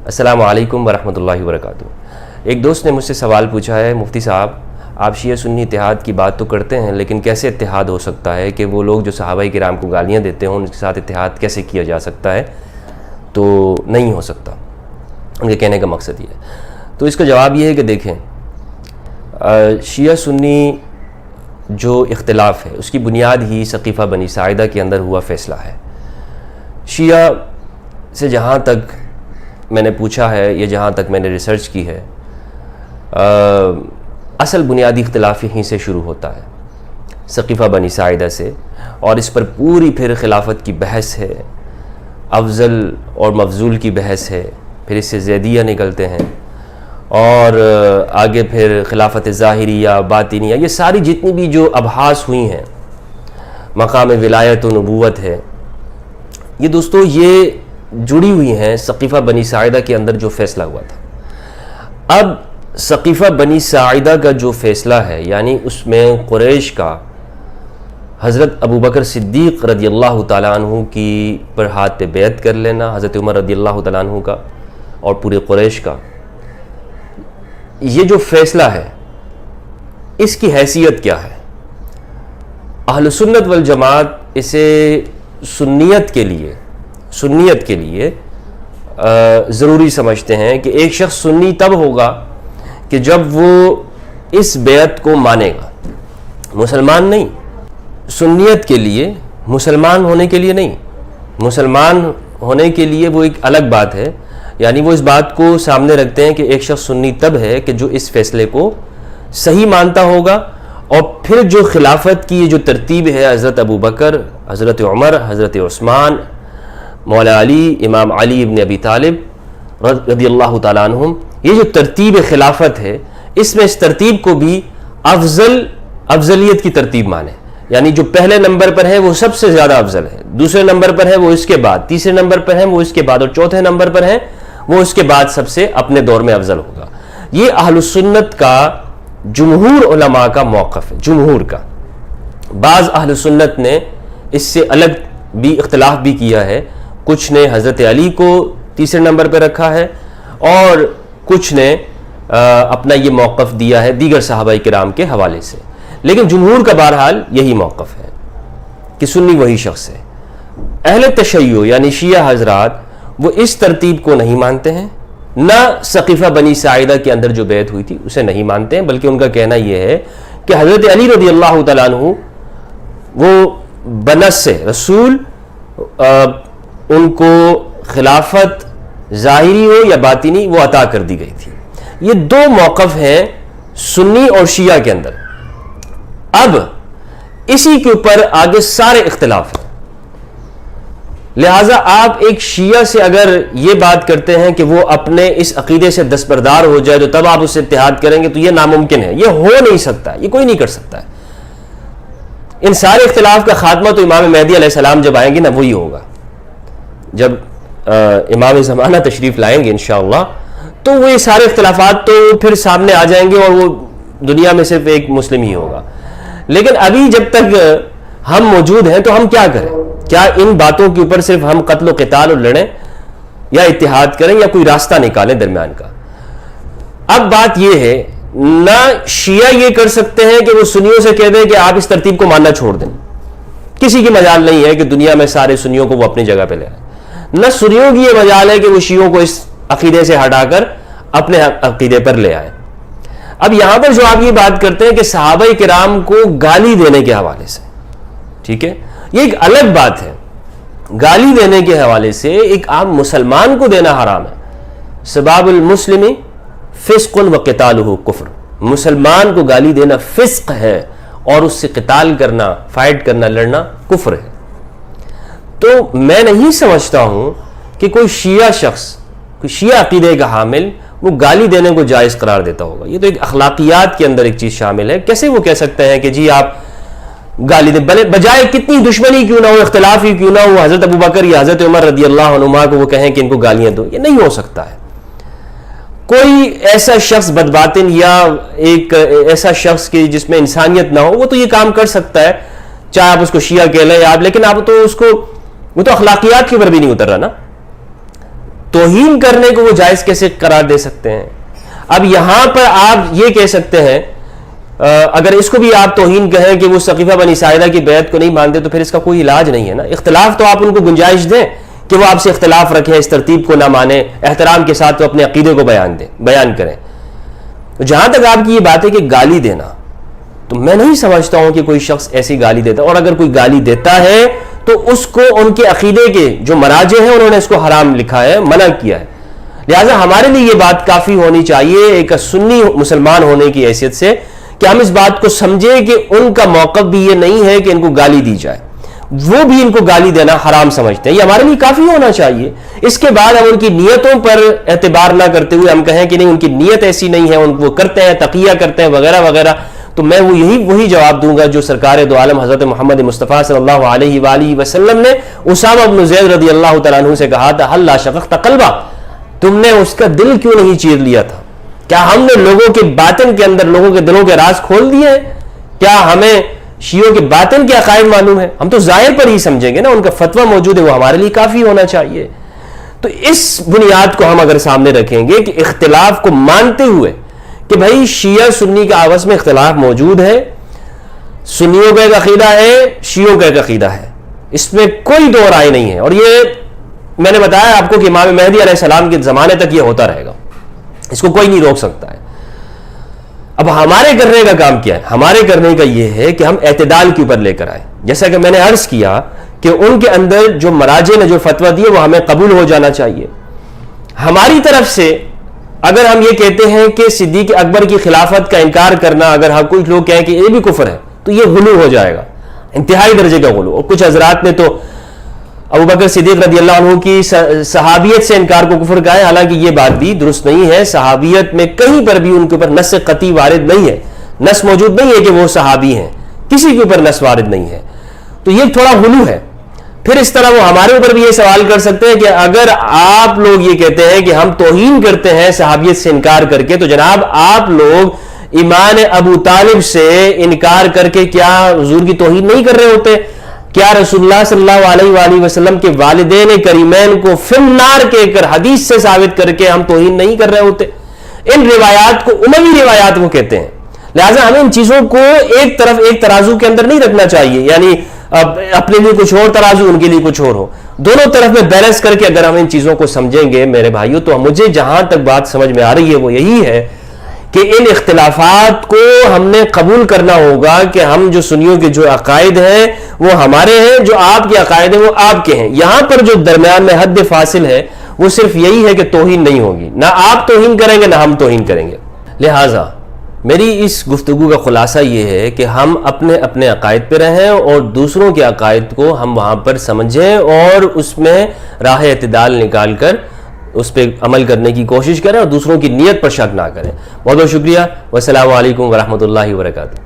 السلام علیکم ورحمۃ اللہ وبرکاتہ۔ ایک دوست نے مجھ سے سوال پوچھا ہے، مفتی صاحب آپ شیعہ سنی اتحاد کی بات تو کرتے ہیں لیکن کیسے اتحاد ہو سکتا ہے کہ وہ لوگ جو صحابہ کرام کو گالیاں دیتے ہیں ان کے ساتھ اتحاد کیسے کیا جا سکتا ہے؟ تو نہیں ہو سکتا، ان کے کہنے کا مقصد یہ ہے۔ تو اس کا جواب یہ ہے کہ دیکھیں، شیعہ سنی جو اختلاف ہے اس کی بنیاد ہی سقیفہ بنی ساعدہ کے اندر ہوا فیصلہ ہے۔ شیعہ سے جہاں تک میں نے پوچھا ہے یا جہاں تک میں نے ریسرچ کی ہے، اصل بنیادی اختلاف یہیں سے شروع ہوتا ہے، سقیفہ بنی ساعدہ سے، اور اس پر پوری پھر خلافت کی بحث ہے، افضل اور مفضول کی بحث ہے، پھر اس سے زیدیہ نکلتے ہیں، اور آگے پھر خلافت ظاہریہ باطنیہ، یہ ساری جتنی بھی جو ابحاث ہوئی ہیں، مقام ولایت و نبوت ہے، یہ دوستو یہ جڑی ہوئی ہیں سقیفہ بنی ساعدہ کے اندر جو فیصلہ ہوا تھا۔ اب سقیفہ بنی ساعدہ کا جو فیصلہ ہے، یعنی اس میں قریش کا حضرت ابوبکر صدیق رضی اللہ تعالیٰ عنہ کی پر ہاتھ پہ بیعت کر لینا، حضرت عمر رضی اللہ تعالیٰ عنہ کا اور پورے قریش کا، یہ جو فیصلہ ہے اس کی حیثیت کیا ہے؟ اہل سنت والجماعت اسے سنیت کے لیے ضروری سمجھتے ہیں کہ ایک شخص سنی تب ہوگا کہ جب وہ اس بیعت کو مانے گا، مسلمان نہیں، سنیت کے لیے، مسلمان ہونے کے لیے نہیں، مسلمان ہونے کے لیے وہ ایک الگ بات ہے، یعنی وہ اس بات کو سامنے رکھتے ہیں کہ ایک شخص سنی تب ہے کہ جو اس فیصلے کو صحیح مانتا ہوگا، اور پھر جو خلافت کی جو ترتیب ہے، حضرت ابوبکر، حضرت عمر، حضرت عثمان، مولا علی، امام علی ابن ابی طالب رضی اللہ تعالیٰ عنہم، یہ جو ترتیب خلافت ہے، اس میں اس ترتیب کو بھی افضلیت کی ترتیب مانے، یعنی جو پہلے نمبر پر ہے وہ سب سے زیادہ افضل ہے، دوسرے نمبر پر ہے وہ اس کے بعد، تیسرے نمبر پر ہے وہ اس کے بعد، اور چوتھے نمبر پر ہے وہ اس کے بعد سب سے اپنے دور میں افضل ہوگا۔ یہ اہل سنت کا جمہور علماء کا موقف ہے، جمہور کا۔ بعض اہل سنت نے اس سے الگ بھی اختلاف بھی کیا ہے، کچھ نے حضرت علی کو تیسرے نمبر پہ رکھا ہے، اور کچھ نے اپنا یہ موقف دیا ہے دیگر صحابہ کرام کے حوالے سے، لیکن جمہور کا بہرحال یہی موقف ہے کہ سنی وہی شخص ہے۔ اہل تشیع یعنی شیعہ حضرات وہ اس ترتیب کو نہیں مانتے ہیں، نہ سقیفہ بنی ساعدہ کے اندر جو بیعت ہوئی تھی اسے نہیں مانتے ہیں، بلکہ ان کا کہنا یہ ہے کہ حضرت علی رضی اللہ تعالیٰ عنہ وہ بنص رسول ان کو خلافت ظاہری ہو یا باطنی وہ عطا کر دی گئی تھی۔ یہ دو موقف ہیں سنی اور شیعہ کے اندر۔ اب اسی کے اوپر آگے سارے اختلاف ہیں، لہٰذا آپ ایک شیعہ سے اگر یہ بات کرتے ہیں کہ وہ اپنے اس عقیدے سے دستبردار ہو جائے تو تب آپ اس سے اتحاد کریں گے، تو یہ ناممکن ہے، یہ ہو نہیں سکتا، یہ کوئی نہیں کر سکتا ہے۔ ان سارے اختلاف کا خاتمہ تو امام مہدی علیہ السلام جب آئیں گے نا وہی ہوگا، جب امام زمانہ تشریف لائیں گے انشاءاللہ، تو وہ یہ سارے اختلافات تو پھر سامنے آ جائیں گے، اور وہ دنیا میں صرف ایک مسلم ہی ہوگا۔ لیکن ابھی جب تک ہم موجود ہیں تو ہم کیا کریں؟ کیا ان باتوں کے اوپر صرف ہم قتل و قتال اور لڑیں، یا اتحاد کریں، یا کوئی راستہ نکالیں درمیان کا؟ اب بات یہ ہے، نہ شیعہ یہ کر سکتے ہیں کہ وہ سنیوں سے کہہ دیں کہ آپ اس ترتیب کو ماننا چھوڑ دیں، کسی کی مجال نہیں ہے کہ دنیا میں سارے سنیوں کو وہ اپنی جگہ پہ لے آئیں، نہ سنیوں کی یہ مجال ہے کہ وہ شیعوں کو اس عقیدے سے ہٹا کر اپنے عقیدے پر لے آئیں۔ اب یہاں پر جو آپ یہ بات کرتے ہیں کہ صحابہ کرام کو گالی دینے کے حوالے سے، ٹھیک ہے، یہ ایک الگ بات ہے، گالی دینے کے حوالے سے ایک عام مسلمان کو دینا حرام ہے۔ سباب المسلم فسق و قتالہ کفر، مسلمان کو گالی دینا فسق ہے، اور اس سے قتال کرنا، فائٹ کرنا، لڑنا کفر ہے۔ تو میں نہیں سمجھتا ہوں کہ کوئی شیعہ شخص، کوئی شیعہ عقیدے کا حامل وہ گالی دینے کو جائز قرار دیتا ہوگا۔ یہ تو ایک اخلاقیات کے اندر ایک چیز شامل ہے، کیسے وہ کہہ سکتے ہیں کہ جی آپ گالی دیں، بجائے کتنی دشمنی کیوں نہ ہو، اختلاف ہی کیوں نہ ہو، حضرت ابوبکر یا حضرت عمر رضی اللہ عنہما کو وہ کہیں کہ ان کو گالیاں دو، یہ نہیں ہو سکتا ہے۔ کوئی ایسا شخص بدباطن یا ایک ایسا شخص کی جس میں انسانیت نہ ہو وہ تو یہ کام کر سکتا ہے، چاہے آپ اس کو شیعہ کہہ لیں آپ، لیکن آپ تو اس کو، وہ تو اخلاقیات کے اوپر بھی نہیں اتر رہا نا۔ توہین کرنے کو وہ جائز کیسے قرار دے سکتے ہیں؟ اب یہاں پر آپ یہ کہہ سکتے ہیں اگر اس کو بھی آپ توہین کہیں کہ وہ سقیفہ بنی ساعدہ کی بیعت کو نہیں مانتے تو پھر اس کا کوئی علاج نہیں ہے نا. اختلاف تو آپ ان کو گنجائش دیں کہ وہ آپ سے اختلاف رکھیں, اس ترتیب کو نہ مانیں, احترام کے ساتھ وہ اپنے عقیدے کو بیان کریں. جہاں تک آپ کی یہ بات ہے کہ گالی دینا, تو میں نہیں سمجھتا ہوں کہ کوئی شخص ایسی گالی دیتا, اور اگر کوئی گالی دیتا ہے تو اس کو ان کے عقیدے کے جو مراجع ہیں انہوں نے اس کو حرام لکھا ہے, منع کیا ہے. لہٰذا ہمارے لیے یہ بات کافی ہونی چاہیے ایک سنی مسلمان ہونے کی حیثیت سے کہ ہم اس بات کو سمجھیں کہ ان کا موقف بھی یہ نہیں ہے کہ ان کو گالی دی جائے, وہ بھی ان کو گالی دینا حرام سمجھتے ہیں. یہ ہمارے لیے کافی ہونا چاہیے. اس کے بعد ہم ان کی نیتوں پر اعتبار نہ کرتے ہوئے ہم کہیں کہ نہیں ان کی نیت ایسی نہیں ہے, وہ کرتے ہیں تقیہ کرتے ہیں وغیرہ وغیرہ, تو میں وہی جواب دوں گا جو سرکار دو عالم حضرت محمد مصطفیٰ صلی اللہ علیہ وآلہ وسلم نے اسامہ بن زید رضی اللہ تعالیٰ عنہ سے کہا تھا, ہل شققت قلبہ, تم نے اس کا دل کیوں نہیں چیر لیا تھا؟ کیا ہم نے لوگوں کے باطن کے اندر لوگوں کے دلوں کے راز کھول دیے ہیں؟ کیا ہمیں شیعوں کے باطن کے عقائد معلوم ہے؟ ہم تو ظاہر پر ہی سمجھیں گے نا, ان کا فتویٰ موجود ہے, وہ ہمارے لیے کافی ہونا چاہیے. تو اس بنیاد کو ہم اگر سامنے رکھیں گے کہ اختلاف کو مانتے ہوئے کہ بھائی شیعہ سنی کا آپس میں اختلاف موجود ہے, سنیوں کا ایک عقیدہ ہے, شیعوں کا ایک عقیدہ ہے, اس میں کوئی دو رائے نہیں ہے, اور یہ میں نے بتایا آپ کو کہ امام مہدی علیہ السلام کے زمانے تک یہ ہوتا رہے گا, اس کو کوئی نہیں روک سکتا ہے. اب ہمارے کرنے کا کام کیا ہے؟ ہمارے کرنے کا یہ ہے کہ ہم اعتدال کے اوپر لے کر آئے. جیسا کہ میں نے عرض کیا کہ ان کے اندر جو مراجع نے جو فتویٰ دیے وہ ہمیں قبول ہو جانا چاہیے. ہماری طرف سے اگر ہم یہ کہتے ہیں کہ صدیق اکبر کی خلافت کا انکار کرنا, اگر ہم کچھ لوگ کہیں کہ یہ بھی کفر ہے, تو یہ غلو ہو جائے گا, انتہائی درجے کا غلو. اور کچھ حضرات نے تو ابوبکر صدیق رضی اللہ عنہ کی صحابیت سے انکار کو کفر کہا ہے, حالانکہ یہ بات بھی درست نہیں ہے. صحابیت میں کہیں پر بھی ان کے اوپر نص قطعی وارد نہیں ہے, نص موجود نہیں ہے کہ وہ صحابی ہیں, کسی کے اوپر نص وارد نہیں ہے. تو یہ تھوڑا غلو ہے. پھر اس طرح وہ ہمارے اوپر بھی یہ سوال کر سکتے ہیں کہ اگر آپ لوگ یہ کہتے ہیں کہ ہم توہین کرتے ہیں صحابیت سے انکار کر کے, تو جناب آپ لوگ ایمان ابو طالب سے انکار کر کے کیا حضور کی توہین نہیں کر رہے ہوتے؟ کیا رسول اللہ صلی اللہ علیہ وآلہ وسلم کے والدین کریمین کو فی النار کہہ کر حدیث سے ثابت کر کے ہم توہین نہیں کر رہے ہوتے؟ ان روایات کو اموی روایات وہ کہتے ہیں. لہٰذا ہمیں ان چیزوں کو ایک طرف ایک ترازو کے اندر نہیں رکھنا چاہیے, یعنی اپنے لیے کچھ اور ترازو, ان کے لیے کچھ اور ہو. دونوں طرف میں بیلنس کر کے اگر ہم ان چیزوں کو سمجھیں گے میرے بھائیوں, تو مجھے جہاں تک بات سمجھ میں آ رہی ہے وہ یہی ہے کہ ان اختلافات کو ہم نے قبول کرنا ہوگا کہ ہم جو سنیوں کے جو عقائد ہیں وہ ہمارے ہیں, جو آپ کے عقائد ہیں وہ آپ کے ہیں. یہاں پر جو درمیان میں حد فاصل ہے وہ صرف یہی ہے کہ توہین نہیں ہوگی, نہ آپ توہین کریں گے نہ ہم توہین کریں گے. لہٰذا میری اس گفتگو کا خلاصہ یہ ہے کہ ہم اپنے عقائد پہ رہیں اور دوسروں کے عقائد کو ہم وہاں پر سمجھیں اور اس میں راہ اعتدال نکال کر اس پہ عمل کرنے کی کوشش کریں اور دوسروں کی نیت پر شک نہ کریں. بہت بہت شکریہ. والسلام علیکم ورحمۃ اللہ وبرکاتہ.